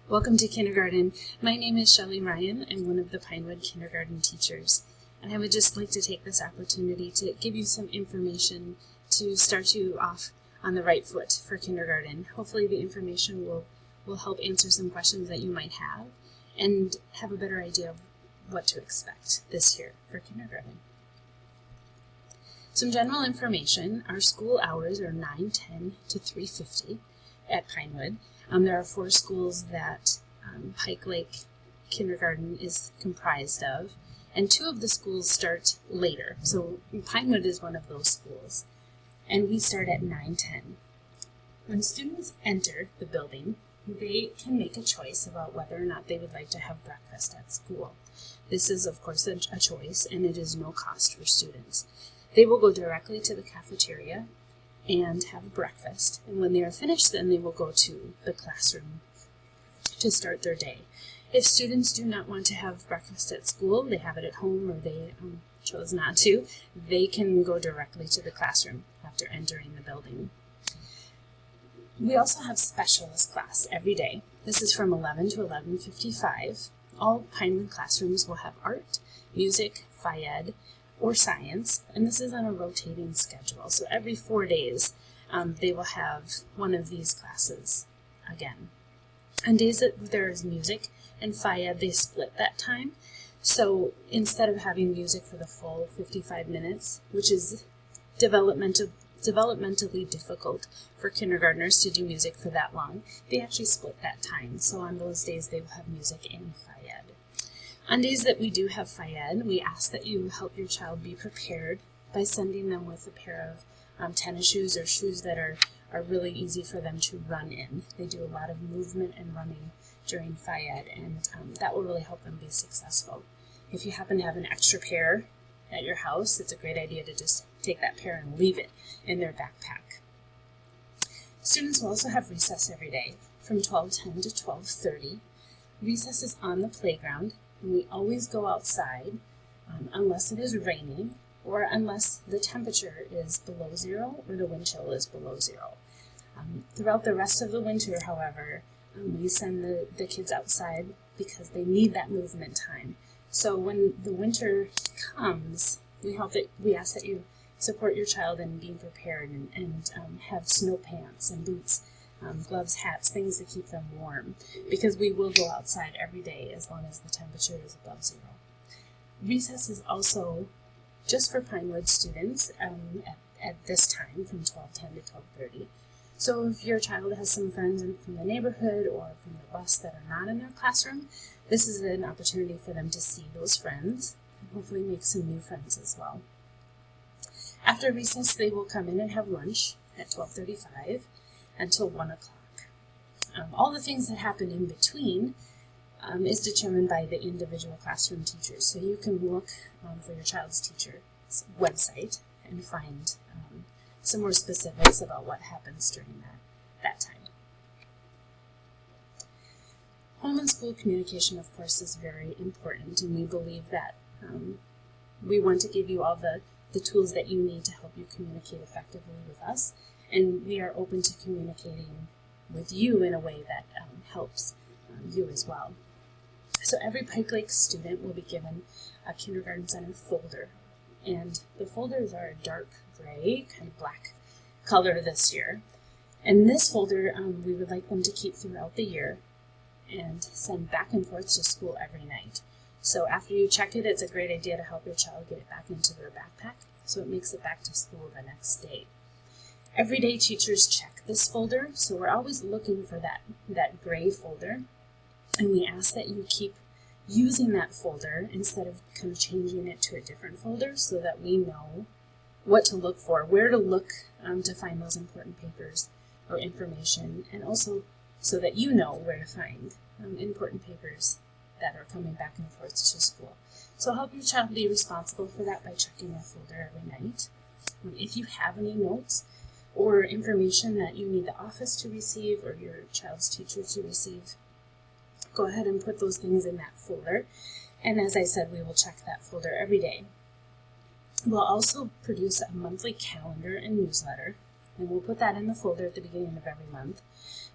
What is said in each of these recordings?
Welcome to kindergarten. My name is Shelley Ryan. I'm one of the Pinewood kindergarten teachers, and I would just like to take this opportunity to give you some information to start you off on the right foot for kindergarten. Hopefully the information will help answer some questions that you might have and have a better idea of what to expect this year for kindergarten. Some general information: our school hours are 9:10 to 3:50 at Pinewood. There are 4 schools that Pike Lake Kindergarten is comprised of, and 2 of the schools start later. So Pinewood is one of those schools, and we start at 9:10. When students enter the building, they can make a choice about whether or not they would like to have breakfast at school. This is, of course, a choice, and it is no cost for students. They will go directly to the cafeteria and have breakfast, and when they are finished, then they will go to the classroom to start their day. If students do not want to have breakfast at school, they have it at home, or they chose not to, they can go directly to the classroom after entering the building. We also have specialist class every day. This is from 11 to 11:55. All Pinewood classrooms will have art, music, Phi-Ed, or science, and this is on a rotating schedule. So every 4 days, they will have one of these classes again. On days that there is music and Phi-Ed, they split that time. So instead of having music for the full 55 minutes, which is developmentally difficult for kindergartners to do music for that long, they actually split that time. So on those days, they will have music and Phi-Ed. On days that we do have Phi-Ed, we ask that you help your child be prepared by sending them with a pair of tennis shoes or shoes that are really easy for them to run in. They do a lot of movement and running during Phi-Ed, and that will really help them be successful. If you happen to have an extra pair at your house, it's a great idea to just take that pair and leave it in their backpack. Students will also have recess every day from 12:10 to 12:30. Recess is on the playground, and we always go outside unless it is raining or unless the temperature is below 0 or the wind chill is below 0. Throughout the rest of the winter, however, we send the kids outside because they need that movement time. So when the winter comes, we ask that you support your child in being prepared and have snow pants and boots, gloves, hats, things to keep them warm, because we will go outside every day as long as the temperature is above 0. Recess is also just for Pinewood students at this time from 12:10 to 12:30. So if your child has some friends from the neighborhood or from the bus that are not in their classroom, this is an opportunity for them to see those friends and hopefully make some new friends as well. After recess, they will come in and have lunch at 12:35 until 1 o'clock. All the things that happen in between is determined by the individual classroom teachers. So you can look for your child's teacher's website and find some more specifics about what happens during that time. Home and school communication, of course, is very important, and we believe that we want to give you all the tools that you need to help you communicate effectively with us, and we are open to communicating with you in a way that helps you as well. So every Pike Lake student will be given a Kindergarten Center folder, and the folders are a dark gray, kind of black color this year. And this folder we would like them to keep throughout the year and send back and forth to school every night. So after you check it, it's a great idea to help your child get it back into their backpack so it makes it back to school the next day. Every day teachers check this folder, so we're always looking for that gray folder, and we ask that you keep using that folder instead of kind of changing it to a different folder so that we know what to look for, where to look to find those important papers or information, and also so that you know where to find important papers that are coming back and forth to school. So help your child be responsible for that by checking that folder every night. If you have any notes or information that you need the office to receive or your child's teacher to receive, go ahead and put those things in that folder. And as I said, we will check that folder every day. We'll also produce a monthly calendar and newsletter, and we'll put that in the folder at the beginning of every month.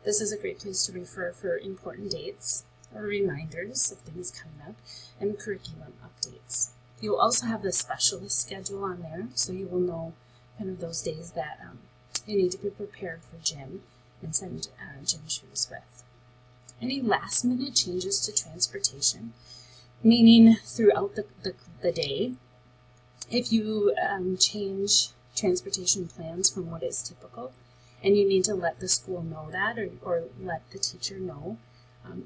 This is a great place to refer for important dates or reminders of things coming up and curriculum updates. You'll also have the specialist schedule on there, so you will know kind of those days that you need to be prepared for gym and send gym shoes with. Any last minute changes to transportation, meaning throughout the day, if you change transportation plans from what is typical, and you need to let the school know that or let the teacher know,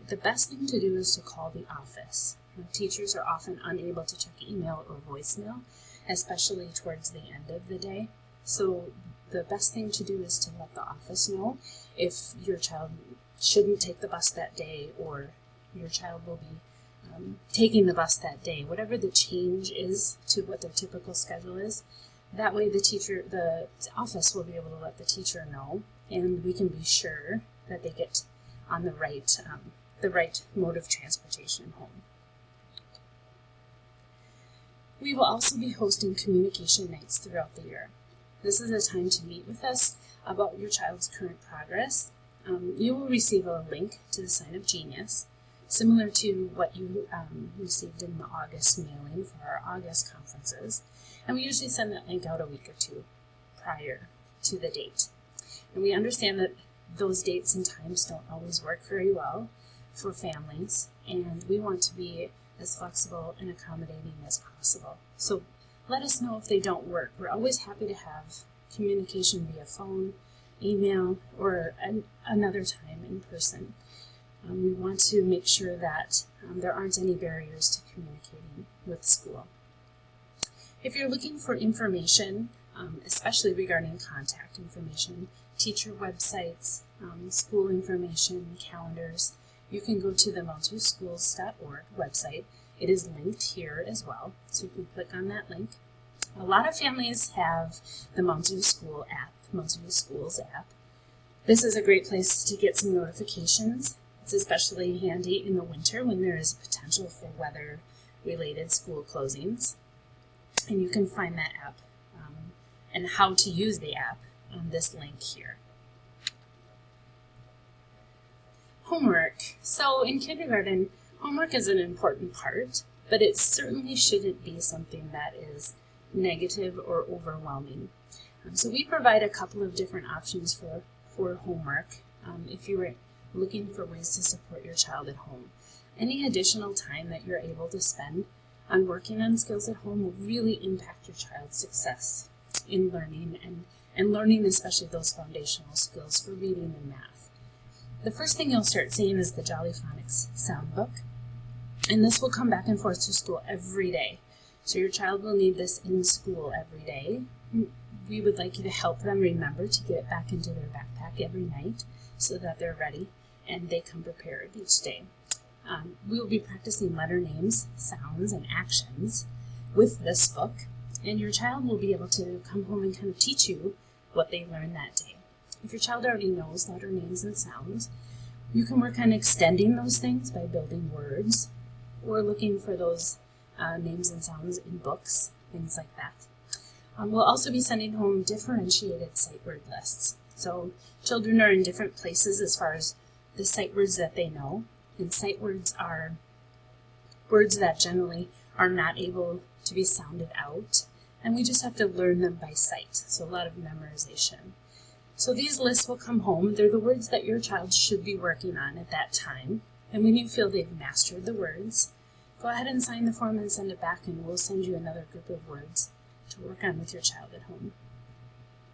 the best thing to do is to call the office. Teachers are often unable to check email or voicemail, especially towards the end of the day. So the best thing to do is to let the office know if your child shouldn't take the bus that day, or your child will be taking the bus that day, whatever the change is to what their typical schedule is. That way the office will be able to let the teacher know, and we can be sure that they get on the right mode of transportation home. We will also be hosting communication nights throughout the year. This is a time to meet with us about your child's current progress. You will receive a link to the Sign Up Genius, similar to what you received in the August mailing for our August conferences. And we usually send that link out a week or two prior to the date. And we understand that those dates and times don't always work very well for families, and we want to be as flexible and accommodating as possible. So let us know if they don't work. We're always happy to have communication via phone, email, or another time in person. We want to make sure that there aren't any barriers to communicating with school. If you're looking for information, especially regarding contact information, teacher websites, school information, calendars, you can go to the mountvieschools.org website. It is linked here as well, so you can click on that link. A lot of families have the Mountview Schools app. This is a great place to get some notifications. It's especially handy in the winter when there is potential for weather-related school closings. And you can find that app and how to use the app on this link here. Homework. So in kindergarten, homework is an important part, but it certainly shouldn't be something that is negative or overwhelming. So we provide a couple of different options for homework if you were looking for ways to support your child at home. Any additional time that you're able to spend on working on skills at home will really impact your child's success in learning and learning especially those foundational skills for reading and math. The first thing you'll start seeing is the Jolly Phonics sound book, and this will come back and forth to school every day. So your child will need this in school every day. We would like you to help them remember to get it back into their backpack every night so that they're ready and they come prepared each day. We will be practicing letter names, sounds, and actions with this book, and your child will be able to come home and kind of teach you what they learned that day. If your child already knows letter names and sounds, you can work on extending those things by building words or looking for those names and sounds in books, things like that. We'll also be sending home differentiated sight word lists. So children are in different places as far as the sight words that they know. And sight words are words that generally are not able to be sounded out, and we just have to learn them by sight, so a lot of memorization. So these lists will come home. They're the words that your child should be working on at that time, and when you feel they've mastered the words, go ahead and sign the form and send it back, and we'll send you another group of words to work on with your child at home.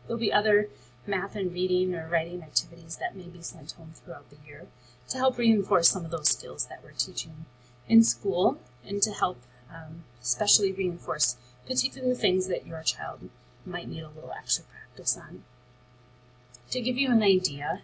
There'll be other math and reading or writing activities that may be sent home throughout the year to help reinforce some of those skills that we're teaching in school, and to help especially reinforce particular things that your child might need a little extra practice on. To give you an idea,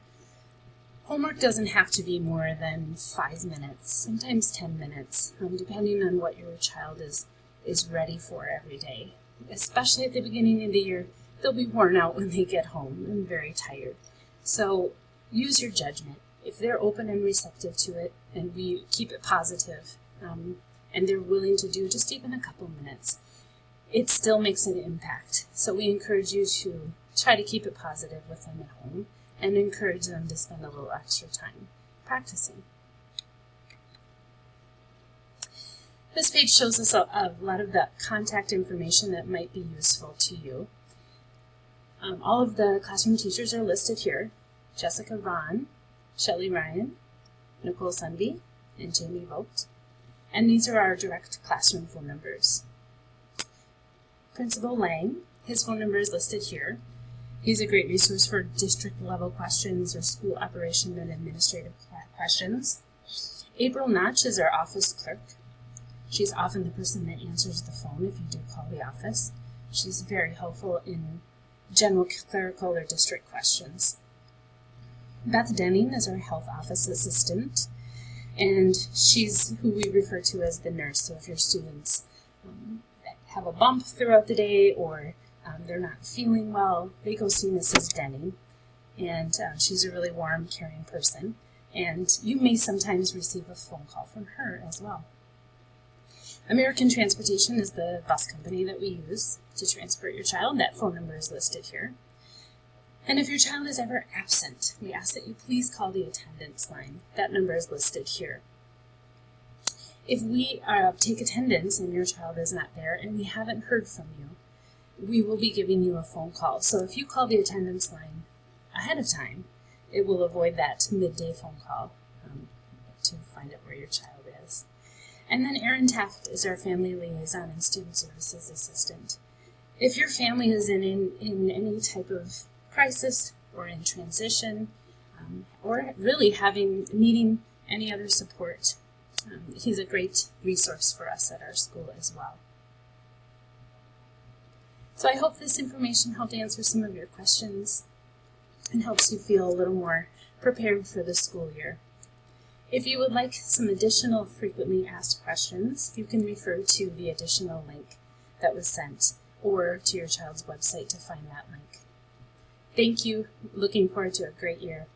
homework doesn't have to be more than 5 minutes, sometimes 10 minutes, depending on what your child is ready for every day. Especially at the beginning of the year, they'll be worn out when they get home and very tired. So use your judgment. If they're open and receptive to it, and we keep it positive, and they're willing to do just even a couple minutes, it still makes an impact. So we encourage you to try to keep it positive with them at home and encourage them to spend a little extra time practicing. This page shows us a lot of the contact information that might be useful to you. All of the classroom teachers are listed here: Jessica Vaughn, Shelley Ryan, Nicole Sunby, and Jamie Vogt. And these are our direct classroom phone numbers. Principal Lang, his phone number is listed here. He's a great resource for district level questions or school operation and administrative questions. April Notch is our office clerk. She's often the person that answers the phone if you do call the office. She's very helpful in general clerical or district questions. Beth Denning is our health office assistant, and she's who we refer to as the nurse. So if your students have a bump throughout the day or they're not feeling well, they go see Mrs. Denning, and she's a really warm, caring person, and you may sometimes receive a phone call from her as well. American Transportation is the bus company that we use to transport your child. That phone number is listed here. And if your child is ever absent, we ask that you please call the attendance line. That number is listed here. If we take attendance and your child is not there and we haven't heard from you, we will be giving you a phone call. So if you call the attendance line ahead of time, it will avoid that midday phone call to find out where your child is. And then Erin Taft is our family liaison and student services assistant. If your family is in any type of crisis or in transition, or really needing any other support, he's a great resource for us at our school as well. So I hope this information helped answer some of your questions and helps you feel a little more prepared for the school year. If you would like some additional frequently asked questions, you can refer to the additional link that was sent or to your child's website to find that link. Thank you. Looking forward to a great year.